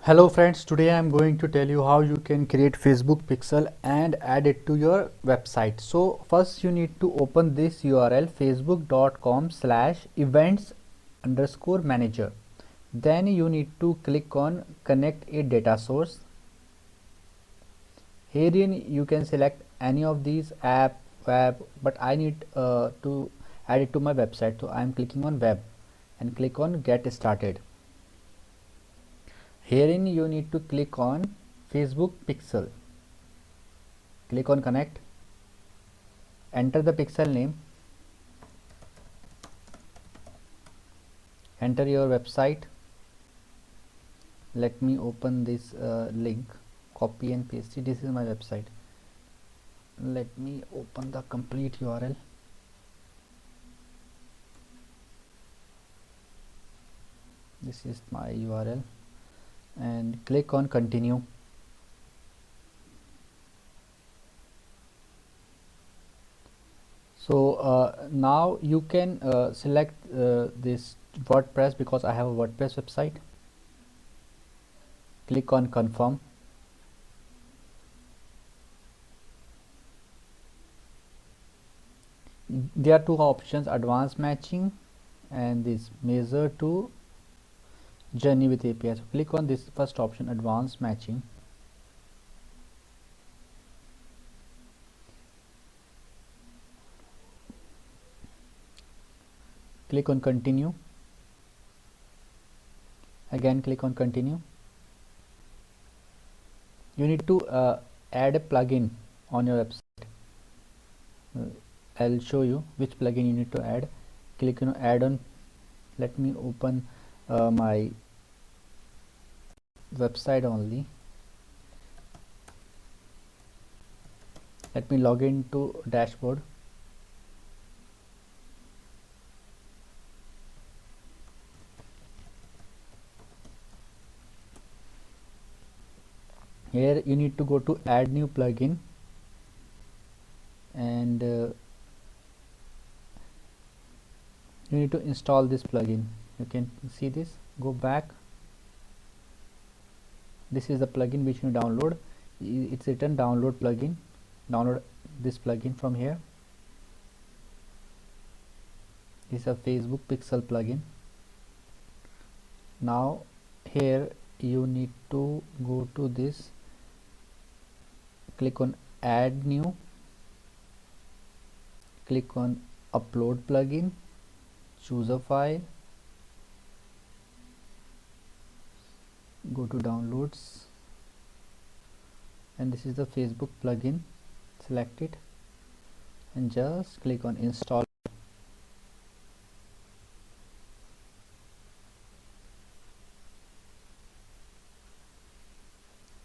Hello friends, today I am going to tell you how you can create Facebook pixel and add it to your website. So first you need to open this URL facebook.com/events_manager. Then you need to click on connect a data source. Herein you can select any of these app, web, but I need to add it to my website. So I am clicking on web and click on get started. Herein you need to click on Facebook pixel, click on connect, enter the pixel name, enter your website. Let me open this link, copy and paste it. This is my website. Let me open the complete URL. This is my URL and click on continue. So now you can select this WordPress, because I have a WordPress website. Click on confirm. There are two options, advanced matching and this measure to journey with API. So click on this first option, advanced matching. Click on continue. Again click on continue. You need to add a plugin on your website. I'll show you which plugin you need to add. Click on add on. Let me open my website only. Let me log into dashboard. Here you need to go to add new plugin and you need to install this plugin. You can see this. Go back. This is the plugin which you download. It's written download plugin. Download this plugin from here. This is a Facebook pixel plugin. Now here you need to go to this, click on add new, click on upload plugin, choose a file, go to downloads, and this is the Facebook plugin. Select it and just click on install.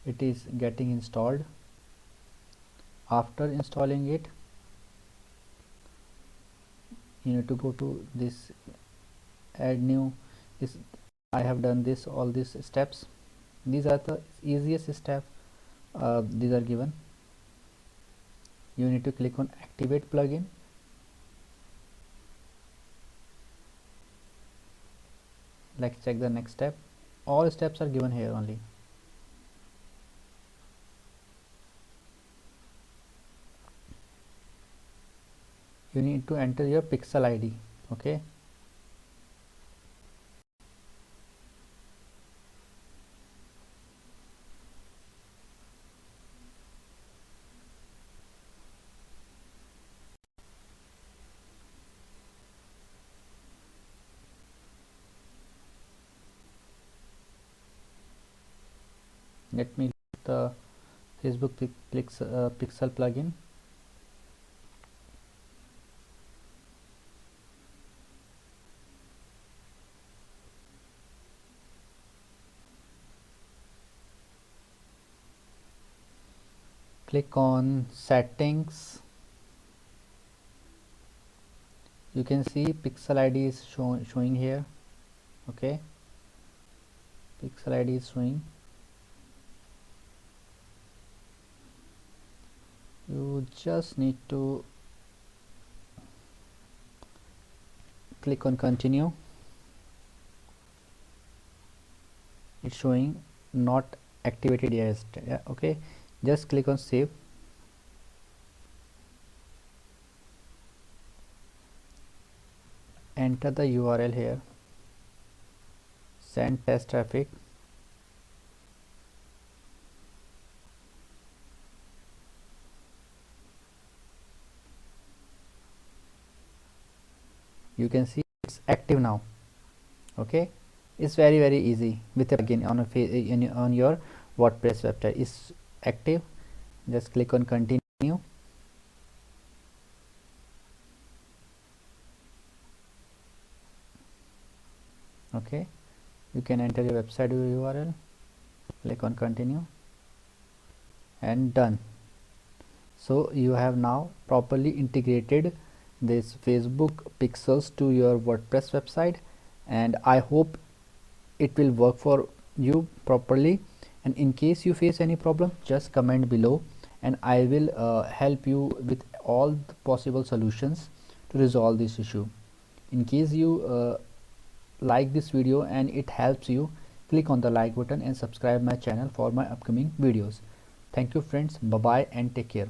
It is getting installed. After installing it, you need to go to this add new. This I have done this, all these steps. These are the easiest step. These are given. You need to click on activate plugin. Let's check the next step. All steps are given here only. You need to enter your pixel ID. Okay, let me the Facebook pixel plugin. Click on settings. You can see pixel ID is showing here. Okay, pixel ID is showing. You just need to click on continue. It's showing not activated yet. Yeah, okay, just click on save. Enter the URL here, send test traffic. You can see it's active now. Okay, it's very easy with a plugin on your WordPress website. Is active. Just click on continue. Okay, you can enter your website URL, click on continue, and done. So you have now properly integrated this Facebook pixels to your WordPress website, and I hope it will work for you properly. And in case you face any problem, just comment below and I will help you with all the possible solutions to resolve this issue. In case you like this video and it helps you, click on the like button and subscribe my channel for my upcoming videos. Thank you friends, bye bye and take care.